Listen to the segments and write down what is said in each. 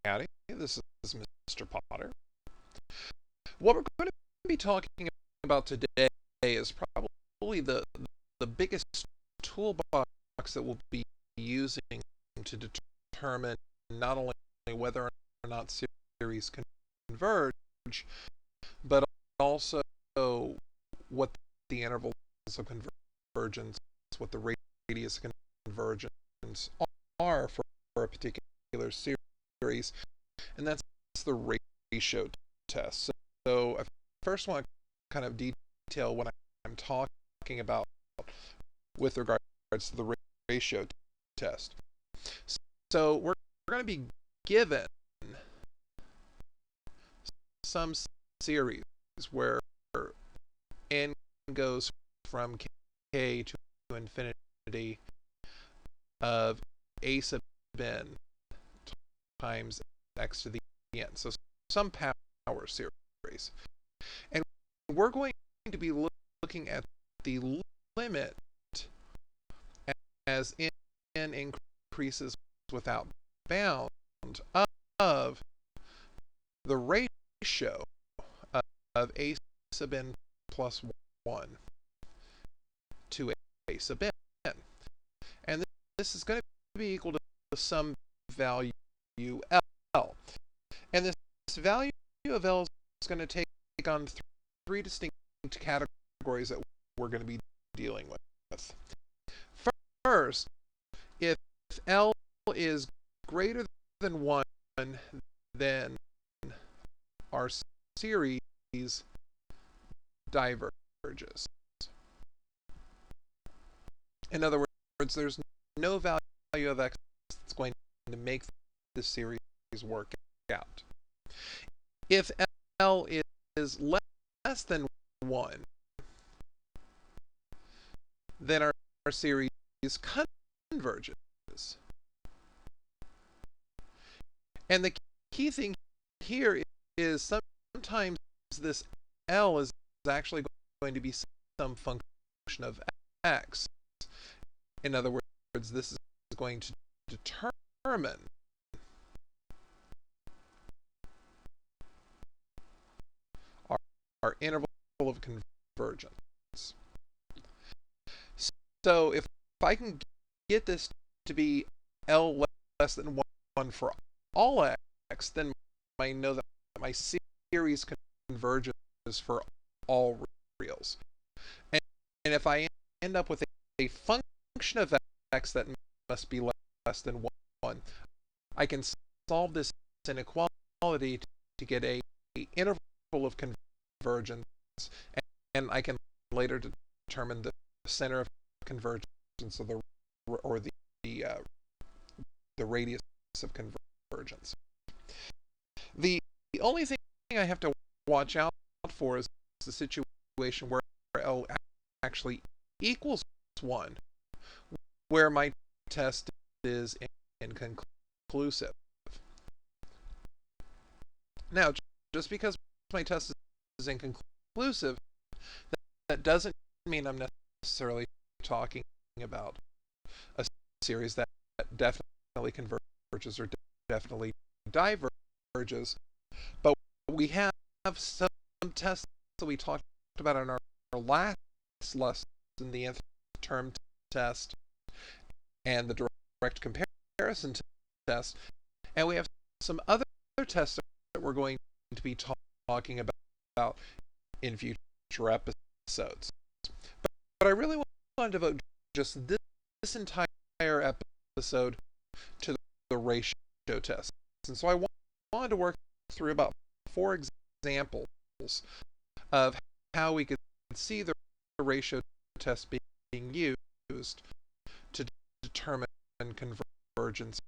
Howdy, this is Mr. Potter. What we're going to be talking about today is probably the biggest toolbox that we'll be using to determine not only whether or not series converge, but also what the intervals of convergence, what the radius of convergence are for a particular series, and that's the ratio test. So I first want to kind of detail what I'm talking about with regards to the ratio test. So we're going to be given some series where n goes from k to infinity of a sub n times x to the n. So some power series. And we're going to be looking at the limit as n increases without bound of the ratio of a sub n plus 1 to a sub n. And this is going to be equal to some value L. And this value of L is going to take on three distinct categories that we're going to be dealing with. First, if L is greater than 1, then our series diverges. In other words, there's no value of x that's going to make this series work out. If L is less than 1, then our series converges. And the key thing here is sometimes this L is actually going to be some function of x. In other words, this is going to determine our interval of convergence. So if I can get this to be L less than 1 for all x, then I know that my series converges for all reals. And if I end up with a function of x that must be less than 1, I can solve this inequality to get a interval of convergence, and I can later determine the center of convergence of the radius of convergence. The only thing I have to watch out for is the situation where L actually equals 1, where my test is inconclusive. Now, just because my test is inconclusive, that doesn't mean I'm necessarily talking about a series that definitely converges or definitely diverges. But we have some tests that we talked about in our last lesson, the nth term test and the direct comparison test. And we have some other tests that we're going to be talking about in future episodes. But I really want to devote just this entire episode to the ratio test. And so I wanted to work through about 4 examples of how we could see the ratio test being used to determine convergence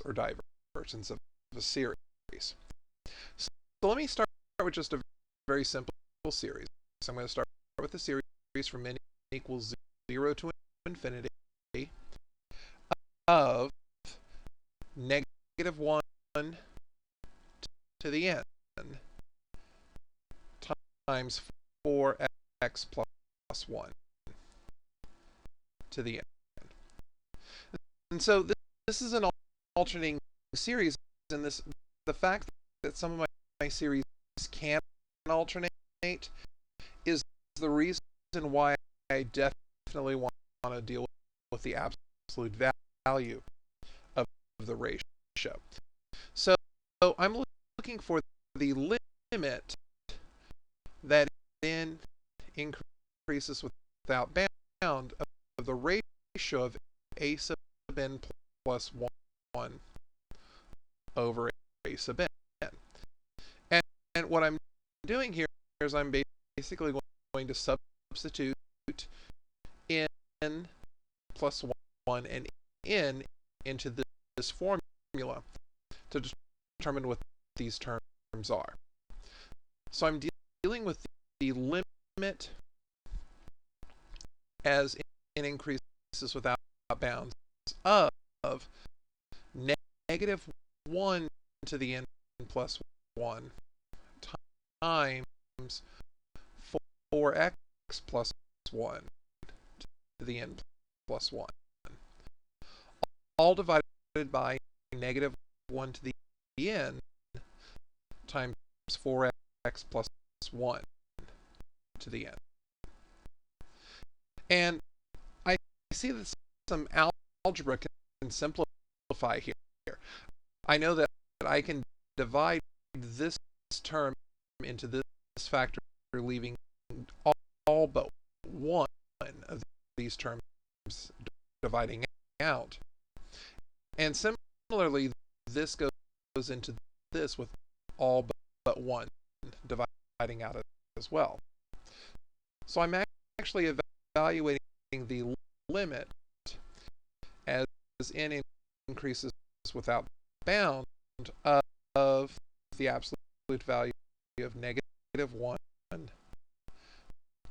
or divergence of a series. So let me start with just a very simple series. So I'm going to start with the series from n equals 0 to infinity of -1 to the n times 4x plus 1 to the n. And so this is an alternating series, and this the fact that some of my series can alternate is the reason why I definitely want to deal with the absolute value of the ratio. So I'm looking for the limit that n increases without bound of the ratio of a sub n plus 1 over a sub n. And what I'm doing here is I'm basically going to substitute n plus 1 and n into this formula to determine what these terms are. So I'm dealing with the limit as n increases without bounds of negative 1 to the n plus 1 times 4x plus 1 to the n plus 1, all divided by negative 1 to the n times 4x plus 1 to the n. And I see that some algebra can simplify here. I know that I can divide this term into this factor, leaving all but one of these terms dividing out. And similarly, this goes into this with all but one dividing out as well. So I'm actually evaluating the limit as n increases without bound of the absolute value of negative 1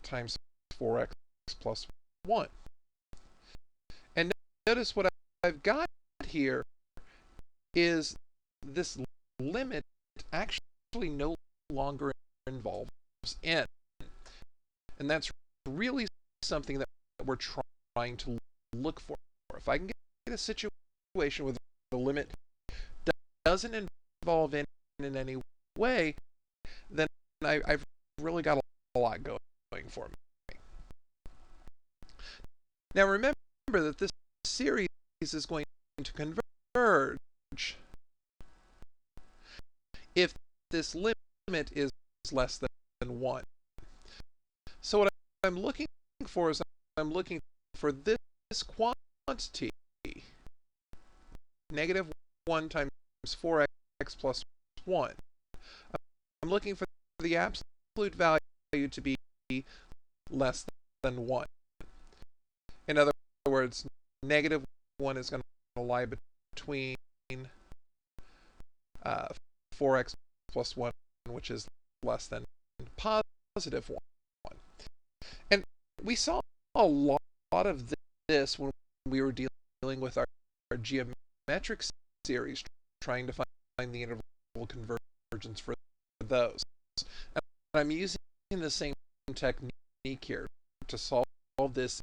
times 4x plus 1. And notice what I've got here is this limit actually no longer involves n. And that's really something that we're trying to look for. If I can get a situation where the limit doesn't involve n in any way, then I've really got a lot going for me. Now remember that this series is going to converge if this limit is less than 1. So what I'm looking for is I'm looking for this quantity, negative 1 times 4x plus 1. I'm looking for the absolute value to be less than 1. In other words, negative 1 is going to lie between 4x plus 1, which is less than positive 1. And we saw a lot of this when we were dealing with our geometric series, trying to find the interval convergence for those. And I'm using the same technique here to solve this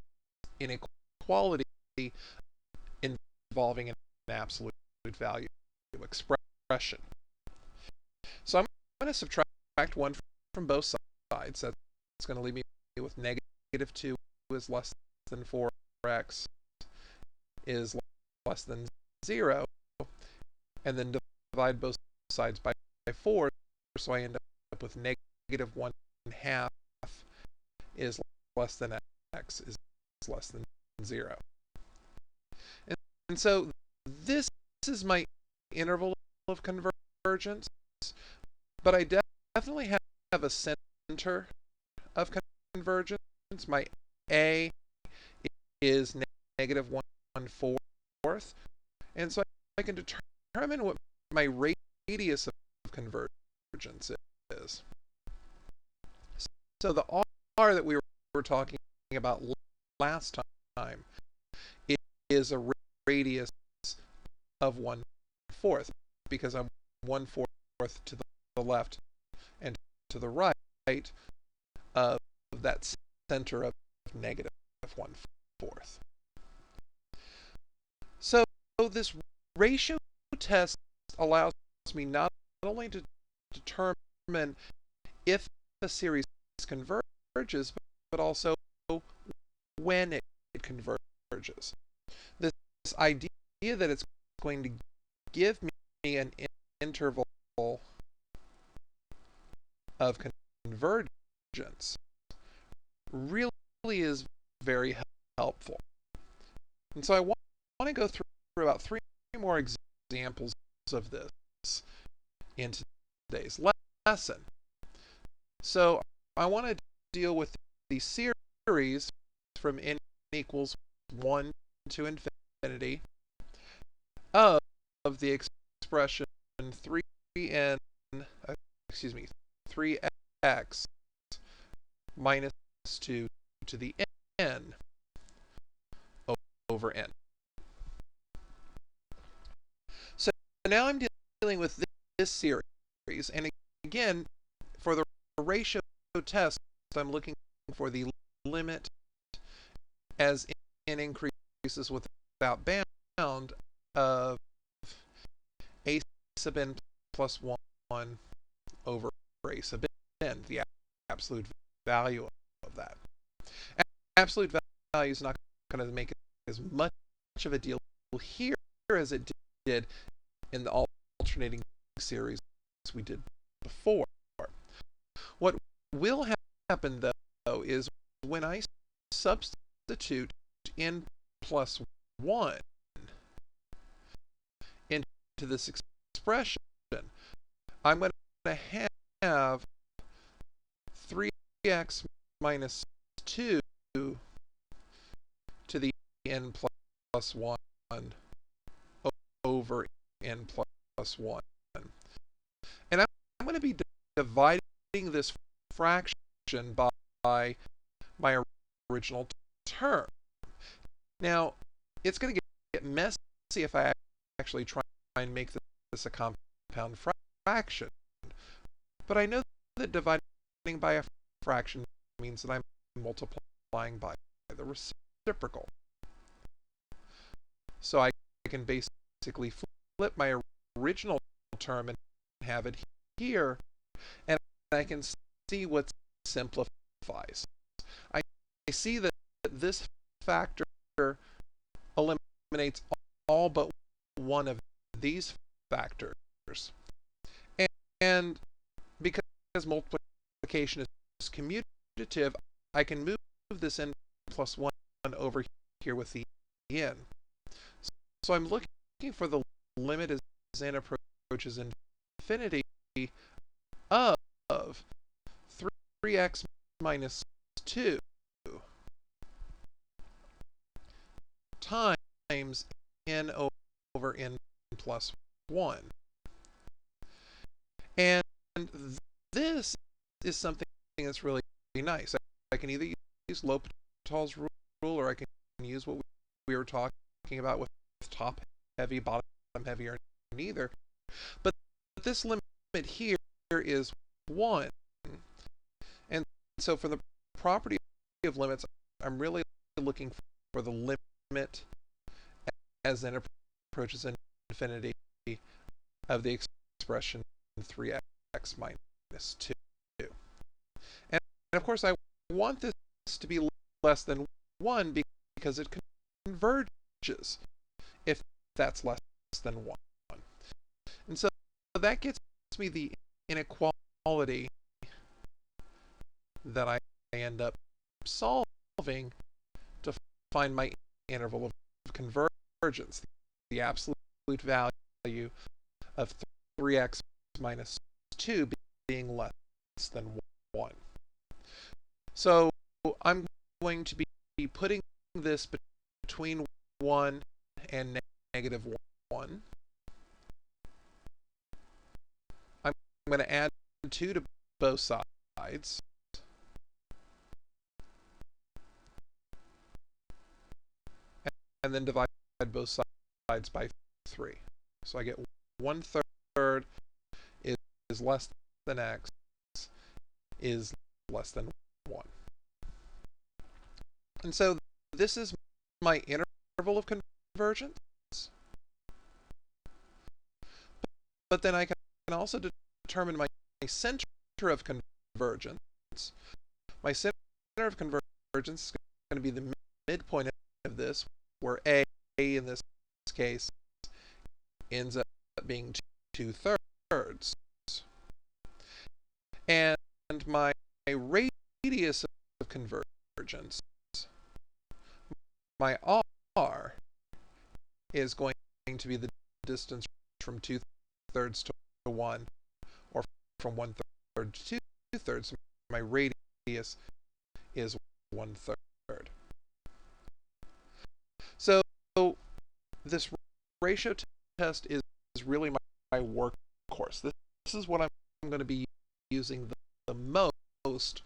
inequality involving an absolute value expression. So I'm going to subtract 1 from both sides. That's going to leave me with negative 2 is less than 4x is less than 0, and then divide both sides by 4, so I end up with negative 1/2 is less than x is less than 0. And so this is my interval of convergence, but I definitely have a center of convergence. My A is negative 1/4, and so I can determine what my radius of convergence is. So the R that we were talking about last time is a radius of 1/4, because I'm 1/4 to the left and to the right of that center of negative 1/4. So this ratio test allows me not only to determine if a series converges, but also when it converges. This idea that it's going to give me an interval of convergence really is very helpful. And so I want to go through about 3 more examples of this in today's lesson. So I want to deal with the series from n equals 1 to infinity of the expression 3x minus 2 to the n over n. So now I'm dealing with this series, and again, for the ratio test, I'm looking for the limit as n increases without bound of a sub n plus 1 over a sub n, the absolute value of that. Absolute value is not going to make it as much of a deal here as it did in the alternating series we did before. What will happen, though, is when I substitute n plus 1 into this expression, I'm going to have 3x minus 2 to the n plus 1 over n plus 1. And I'm going to be dividing this fraction by my original term. Now, it's going to get messy if I actually try and make this a compound fraction. But I know that dividing by a fraction means that I'm multiplying by the reciprocal. So I can basically flip my original term and have it here, and I can see what simplifies. I see that this factor eliminates all but one of these factors. And because multiplication is commutative, I can move this n plus 1 over here with the n. So I'm looking for the limit as n approaches infinity of 3x minus 2 times n over n plus 1. And this is something that's really nice. I can either use L'Hopital's rule, or I can use what we were talking about with top heavy, bottom heavy, or neither. But this limit here is 1. And so for the property of limits, I'm really looking for the limit as n approaches infinity of the expression 3x minus 2. And of course, I want this to be less than 1 because it converges if that's less than 1. And so that gets me the inequality that I end up solving to find my interval of convergence, the absolute value of 3x minus 2 being less than 1. So I'm going to be putting this between 1 and negative 1. I'm going to add 2 to both sides. And then divide both sides by 3. So I get 1/3 is less than x is less than 1. And so this is my interval of convergence. But then I can also determine my center of convergence. My center of convergence is going to be the midpoint of this, where A in this case ends up being 2/3. And my radius of convergence, my R, is going to be the distance from 2/3 to 1, or from 1/3 to 2/3. My radius is 1/3. So this ratio test is really my workhorse. This is what I'm going to be using the most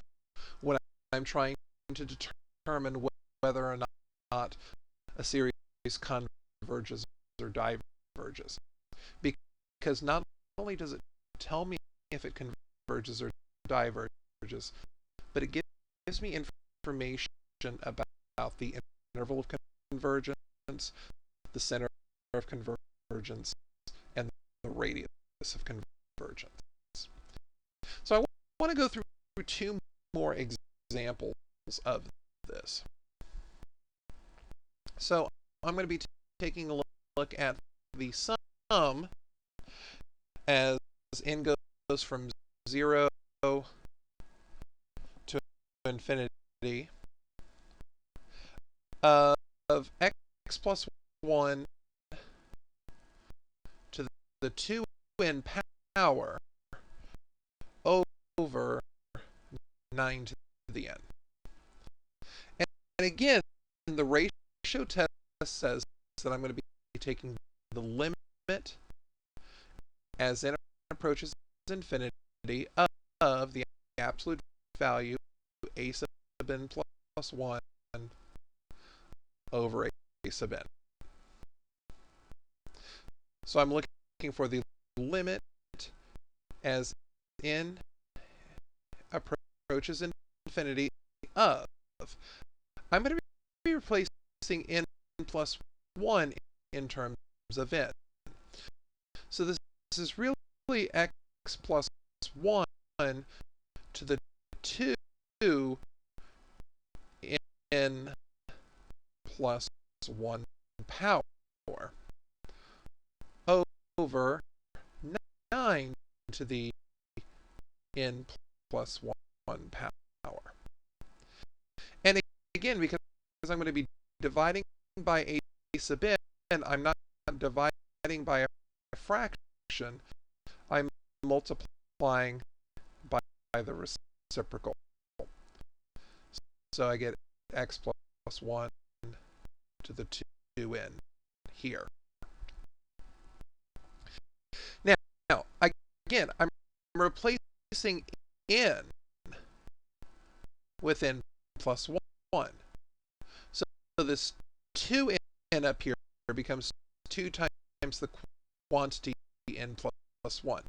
when I'm trying to determine whether or not a series converges or diverges. Because not only does it tell me if it converges or diverges, but it gives me information about the interval of convergence, the center of convergence, and the radius of convergence. So I want to go through two more examples of this. So I'm going to be taking a look at the sum as n goes from 0 to infinity of x plus 1 to the 2n power over 9 to the n. And again, the ratio test says that I'm going to be taking the limit as n approaches infinity of the absolute value a sub n plus 1 over a sub n. So I'm looking for the limit as n approaches infinity of. I'm going to be replacing n plus 1 in terms of n. So this is really x plus 1 to the 2 n plus 1 power over 9 to the n plus 1 power. And again, because I'm going to be dividing by a sub n, I'm not dividing by a fraction. I'm multiplying by the reciprocal. So I get x plus 1 to the 2n here. Now, again, I'm replacing n with n plus 1. So this 2n up here becomes 2 times the quantity n plus 1.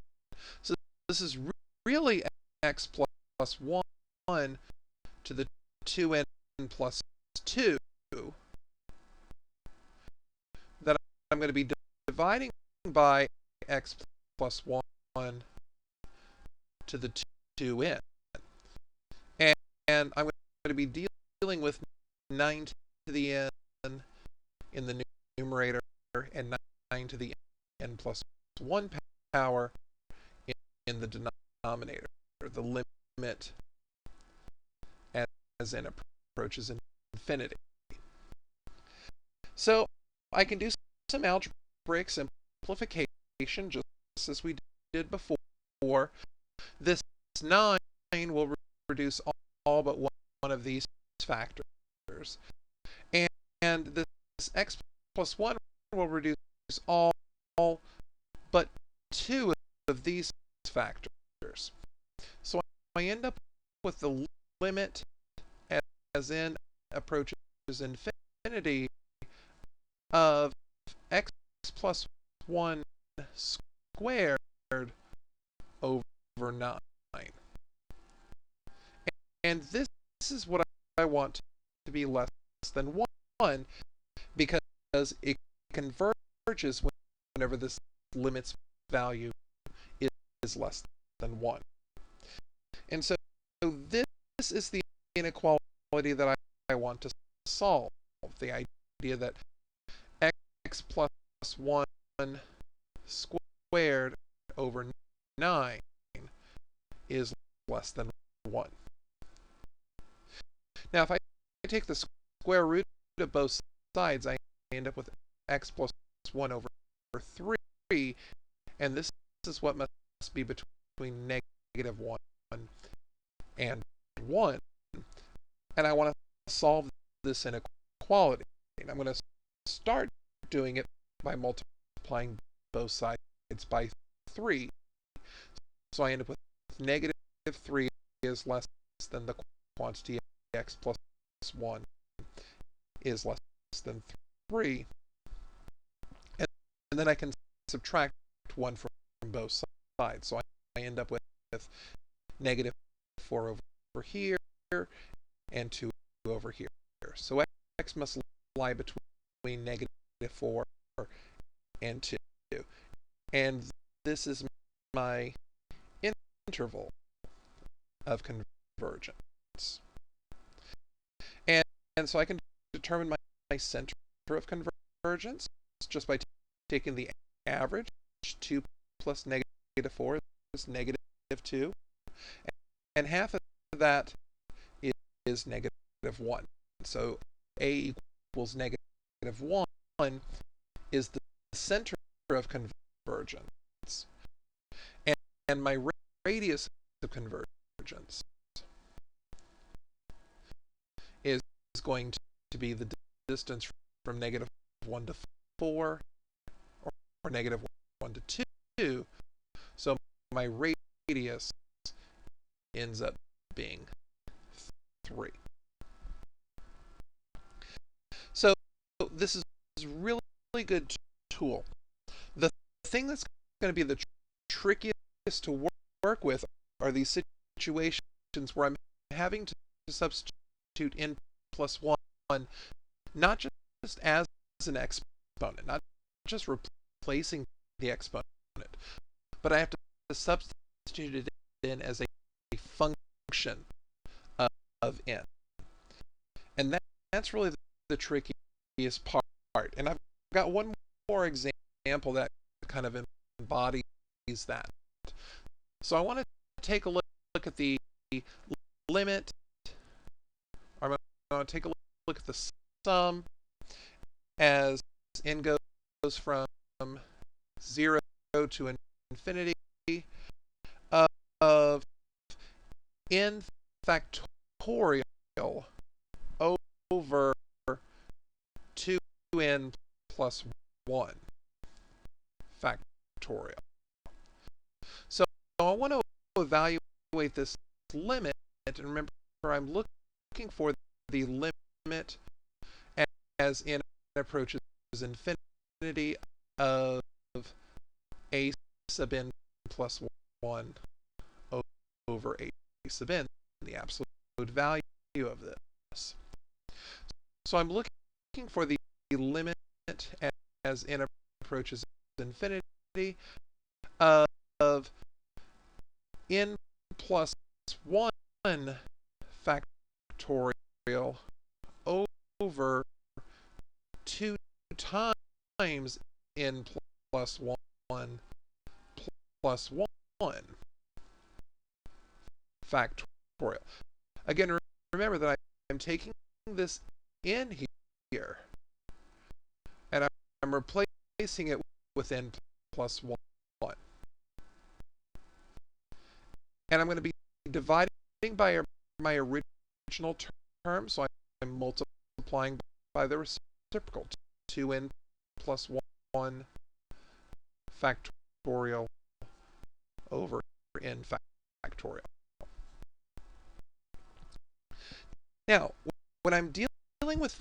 So this is really x plus 1 to the 2n plus 2 that I'm going to be dividing by x plus 1 to the 2n. And I'm going to be dealing with 9 to the n in the numerator and 9 to the n plus 1 power in the denominator, the limit as n approaches infinity. So I can do some algebraic simplification just as we did before. This 9 will reduce all but one of these factors. And this x plus 1 will reduce all but 2 of these factors. So I end up with the limit as n approaches infinity of x plus 1 squared over 9. And this is what I want to be less than 1, because it converges whenever this limit's value less than 1. And so this is the inequality that I want to solve. The idea that x plus 1 squared over 9 is less than 1. Now, if I take the square root of both sides, I end up with x plus 1 over 3, and this is what must be between negative 1 and 1. And I want to solve this inequality. And I'm going to start doing it by multiplying both sides by 3. So I end up with negative 3 is less than the quantity x plus 1 is less than 3. And then I can subtract 1 from both sides. So I end up with negative 4 over here and 2 over here. So x must lie between negative 4 and 2. And this is my interval of convergence. And so I can determine my center of convergence just by taking the average. 2 plus negative 4 is negative 2. And half of that is negative 1. So a equals negative 1 is the center of convergence. And my radius of convergence is going to be the distance from negative 1 to 4 or negative 1 to 2. So my radius ends up being 3. So this is a really good tool. The thing that's going to be the trickiest to work with are these situations where I'm having to substitute n plus 1 not just as an exponent, not just replacing the exponent, but I have to substitute it in as a function of n. And that's really the trickiest part. And I've got one more example that kind of embodies that. So I want to take a look at the limit. I'm going to take a look at the sum as n goes from 0 to infinity of n factorial over 2n plus 1 factorial. So I want to evaluate this limit, and remember I'm looking for the limit as n approaches infinity of a sub n plus 1 over a sub n, the absolute value of this. So I'm looking for the limit as n approaches infinity of n plus 1 factorial over 2 times n plus 1 plus 1 factorial. Again, remember that I'm taking this n here, and I'm replacing it with n plus 1. And I'm going to be dividing by my original term, so I'm multiplying by the reciprocal, 2n plus 1 factorial over n factorial. Now, when I'm dealing with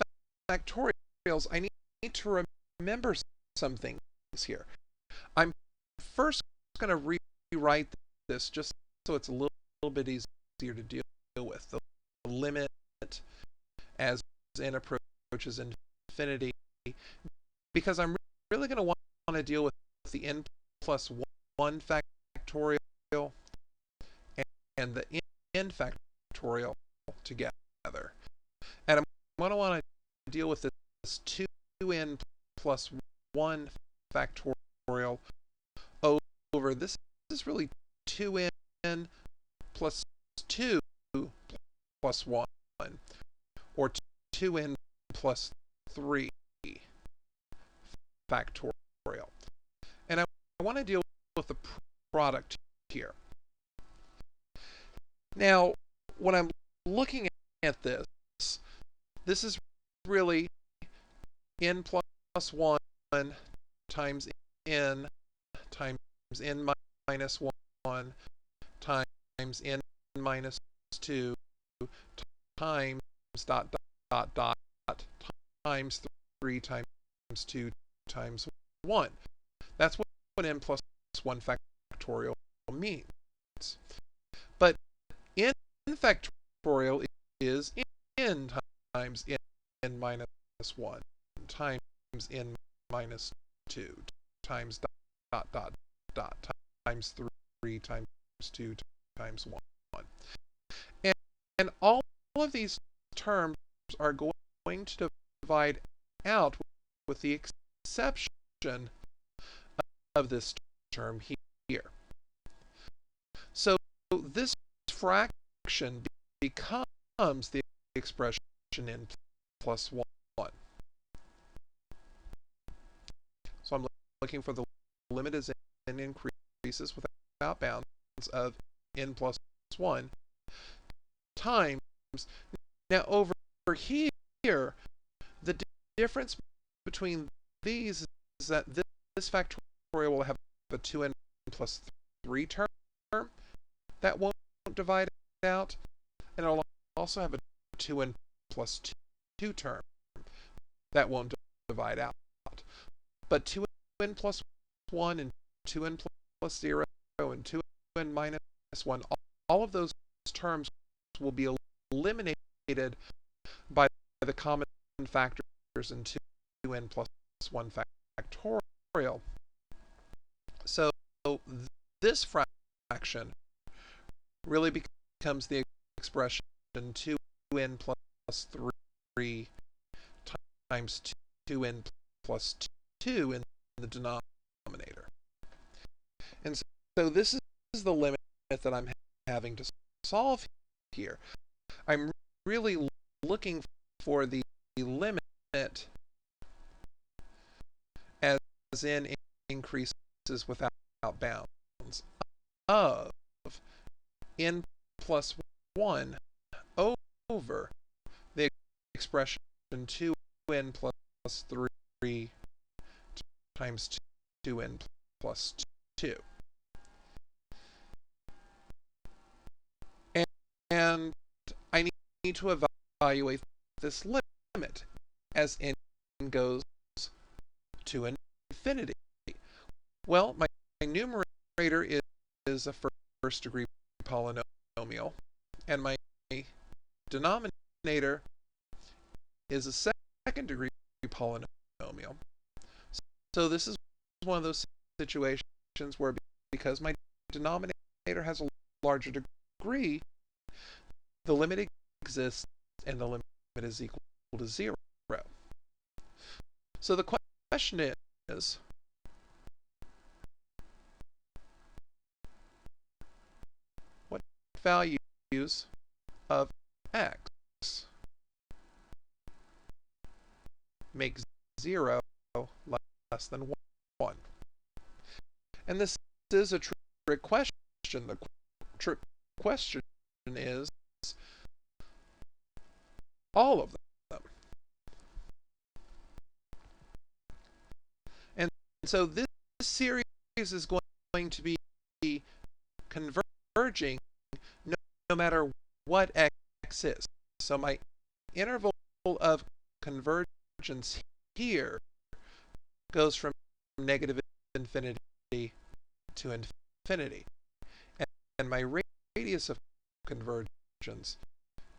factorials, I need to remember some things here. I'm first going to rewrite this just so it's a little bit easier to deal with. The limit as n approaches infinity, because I'm really going to want to deal with the n plus 1 factorial factorial and the n factorial together. And I'm going to want to deal with this 2n plus 1 factorial over, this is really 2n plus 2 plus 1, or 2n plus 3 factorial. And I want to deal with the product here. Now, when I'm looking at this is really n plus 1 times n minus 1 times n minus 2 times dot dot dot times 3 times 2 times 1. That's what n plus 1 factorial means. But n factorial is n times n minus 1 times n minus 2 times dot dot dot times 3 times 2 times 1. And all of these terms are going to divide out with the exception of this term here. So this fraction becomes the expression n plus 1. So I'm looking for the limit as n increases without bounds of n plus 1 times. Now over here, the difference between these is that this factorial will have a 2n plus 3 term that won't divide out, and it'll also have a 2n plus 2 term that won't divide out. But 2n plus 1 and 2n plus 0 and 2n minus 1, all of those terms will be eliminated by the common factors in 2n plus 1 factorial. So this fraction really becomes the expression 2n plus 3 times 2n plus 2 in the denominator. And so this is the limit that I'm having to solve here. I'm really looking for the limit as n increases without bounds of n plus 1 over the expression 2n plus 3 times 2n plus 2. And I need to evaluate this limit as n goes to infinity. Well, my numerator is a first degree polynomial, and my denominator is a second degree polynomial. So this is one of those situations where, because my denominator has a larger degree, the limit exists and the limit is equal to 0. So the question is, what values of x make 0 less than 1? And this is a trick question. The trick question is all of them. And so this series is going to be converging no matter what x is. So my interval of convergence here goes from negative infinity to infinity. And my radius of convergence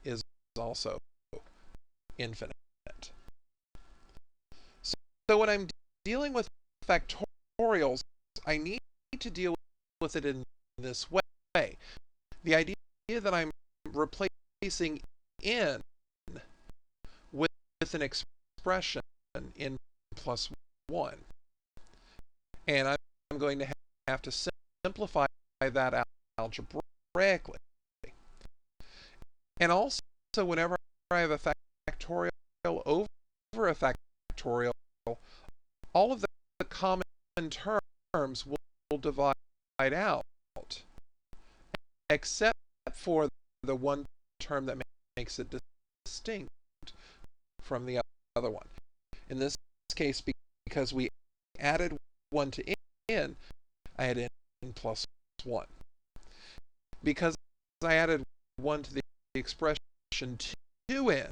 is also infinite. So when I'm dealing with factorials, I need to deal with it in this way. The idea that I'm replacing n with an expression n plus 1. And I'm going to have to simplify that algebraically. And also, whenever I have a factorial over a factorial, all of the common terms will divide out, except for the one term that makes it distinct from the other one. In this case, because we added 1 to n, I had n plus 1. Because I added 1 to the expression 2n,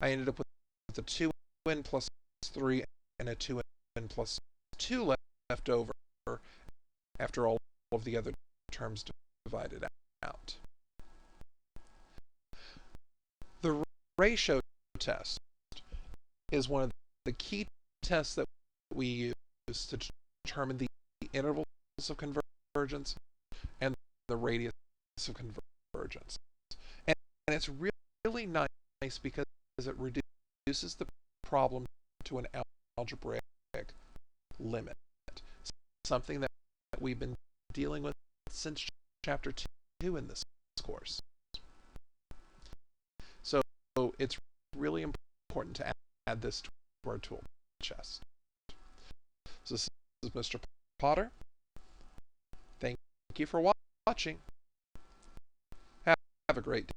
I ended up with a 2n plus 3 and a 2n plus 2 left over after all of the other terms divided out. The ratio test is one of the key tests that we use to determine the intervals of convergence and the radius of convergence. And it's really nice because it reduces the problem to an algebraic limit, something that we've been dealing with since chapter 2 in this course. So it's really important to add this to our tool chest. So this is Mr. Potter. Thank you for watching. Have a great day.